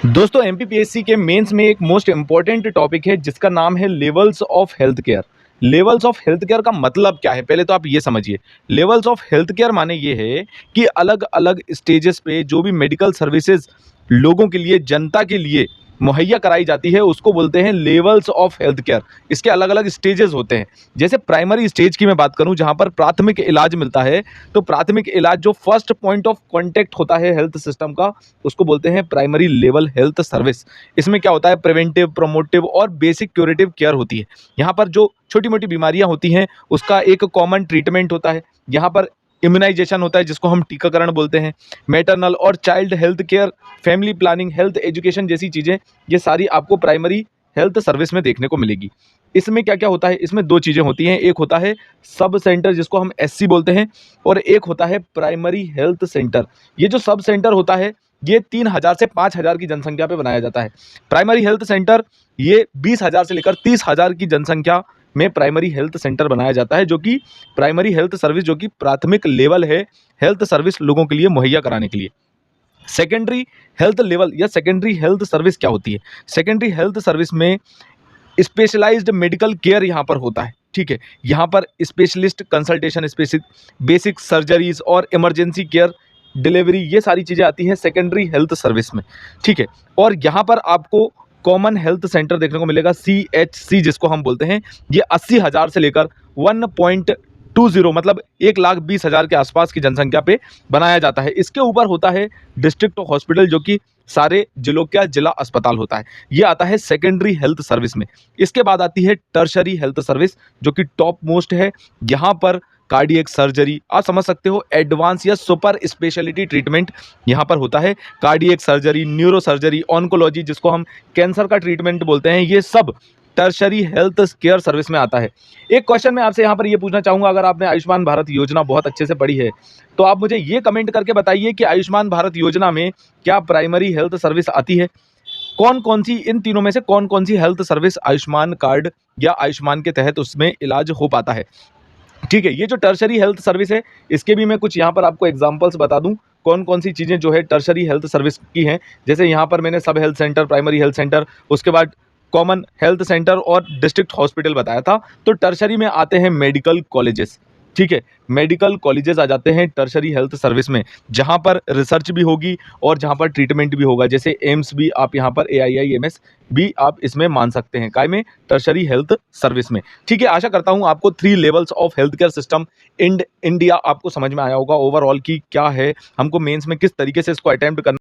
दोस्तों एमपीपीएससी के मेंस में एक मोस्ट इंपॉर्टेंट टॉपिक है जिसका नाम है levels of health care. Levels of health care का मतलब क्या है, पहले तो आप ये समझिए। लेवल्स ऑफ हेल्थ केयर माने ये है कि अलग अलग स्टेजेस पे जो भी मेडिकल सर्विसेज लोगों के लिए, जनता के लिए मुहैया कराई जाती है उसको बोलते हैं लेवल्स ऑफ हेल्थ केयर। इसके अलग अलग स्टेजेस होते हैं। जैसे प्राइमरी स्टेज की मैं बात करूं जहां पर प्राथमिक इलाज मिलता है, तो प्राथमिक इलाज जो फर्स्ट पॉइंट ऑफ कांटेक्ट होता है हेल्थ सिस्टम का, उसको बोलते हैं प्राइमरी लेवल हेल्थ सर्विस। इसमें क्या होता है, प्रिवेंटिव, प्रोमोटिव और बेसिक क्यूरेटिव केयर होती है। यहाँ पर जो छोटी मोटी बीमारियां होती हैं उसका एक कॉमन ट्रीटमेंट होता है। यहाँ पर इम्यूनाइजेशन होता है जिसको हम टीकाकरण बोलते हैं। मैटरनल और child health care, family planning, health education जैसी चीज़ें, ये सारी आपको प्राइमरी हेल्थ सर्विस में देखने को मिलेगी। इसमें क्या क्या होता है, इसमें दो चीज़ें होती हैं। एक होता है सब सेंटर जिसको हम एससी बोलते हैं, और एक होता है प्राइमरी हेल्थ सेंटर। ये जो सब सेंटर होता है ये 3000 से 5000 की जनसंख्या पे बनाया जाता है। प्राइमरी हेल्थ सेंटर ये 20,000 से लेकर 30,000 की जनसंख्या में प्राइमरी हेल्थ सेंटर बनाया जाता है, जो कि प्राइमरी हेल्थ सर्विस, जो कि प्राथमिक लेवल है हेल्थ सर्विस लोगों के लिए मुहैया कराने के लिए। सेकेंडरी हेल्थ लेवल या सेकेंडरी हेल्थ सर्विस क्या होती है? सेकेंडरी हेल्थ सर्विस में स्पेशलाइज्ड मेडिकल केयर यहाँ पर होता है। ठीक है, यहाँ पर स्पेशलिस्ट कंसल्टेशन, बेसिक सर्जरीज और इमरजेंसी केयर, डिलीवरी, ये सारी चीज़ें आती हैं सेकेंडरी हेल्थ सर्विस में। ठीक है, और यहाँ पर आपको कॉमन हेल्थ सेंटर देखने को मिलेगा, CHC जिसको हम बोलते हैं। ये 80,000 से लेकर 1.20 मतलब 1,20,000 के आसपास की जनसंख्या पे बनाया जाता है। इसके ऊपर होता है डिस्ट्रिक्ट हॉस्पिटल, जो कि सारे जिलों का जिला अस्पताल होता है। ये आता है सेकेंडरी हेल्थ सर्विस में। इसके बाद आती है टर्शरी हेल्थ सर्विस, जो कि टॉप मोस्ट है। यहाँ पर कार्डियक सर्जरी, आप समझ सकते हो, एडवांस या सुपर स्पेशलिटी ट्रीटमेंट यहाँ पर होता है। Cardiac surgery, neuro surgery, oncology जिसको हम कैंसर का ट्रीटमेंट बोलते हैं, ये सब टर्शरी हेल्थ केयर सर्विस में आता है। एक क्वेश्चन मैं आपसे यहाँ पर ये पूछना चाहूँगा, अगर आपने आयुष्मान भारत योजना बहुत अच्छे से पढ़ी है तो आप मुझे ये कमेंट करके बताइए कि आयुष्मान भारत योजना में क्या प्राइमरी हेल्थ सर्विस आती है? कौन कौन सी, इन तीनों में से कौन कौन सी हेल्थ सर्विस आयुष्मान कार्ड या आयुष्मान के तहत उसमें इलाज हो पाता है? ठीक है, ये जो टर्शरी हेल्थ सर्विस है इसके भी मैं कुछ यहाँ पर आपको एग्जांपल्स बता दूं कौन कौन सी चीज़ें जो है टर्शरी हेल्थ सर्विस की हैं। जैसे यहाँ पर मैंने सब health centre, primary health centre, उसके बाद कॉमन हेल्थ सेंटर और डिस्ट्रिक्ट हॉस्पिटल बताया था। तो टर्शरी में आते हैं मेडिकल कॉलेजेस। ठीक है, मेडिकल कॉलेजेस आ जाते हैं टर्शरी हेल्थ सर्विस में, जहाँ पर रिसर्च भी होगी और जहाँ पर ट्रीटमेंट भी होगा। जैसे एम्स भी आप यहाँ पर AIIMS भी आप इसमें मान सकते हैं, काय में, टर्शरी हेल्थ सर्विस में। ठीक है, आशा करता हूँ आपको 3 levels of health care system in India आपको समझ में आया होगा ओवरऑल की क्या है, हमको मेंस में किस तरीके से इसको अटेम्प्ट करना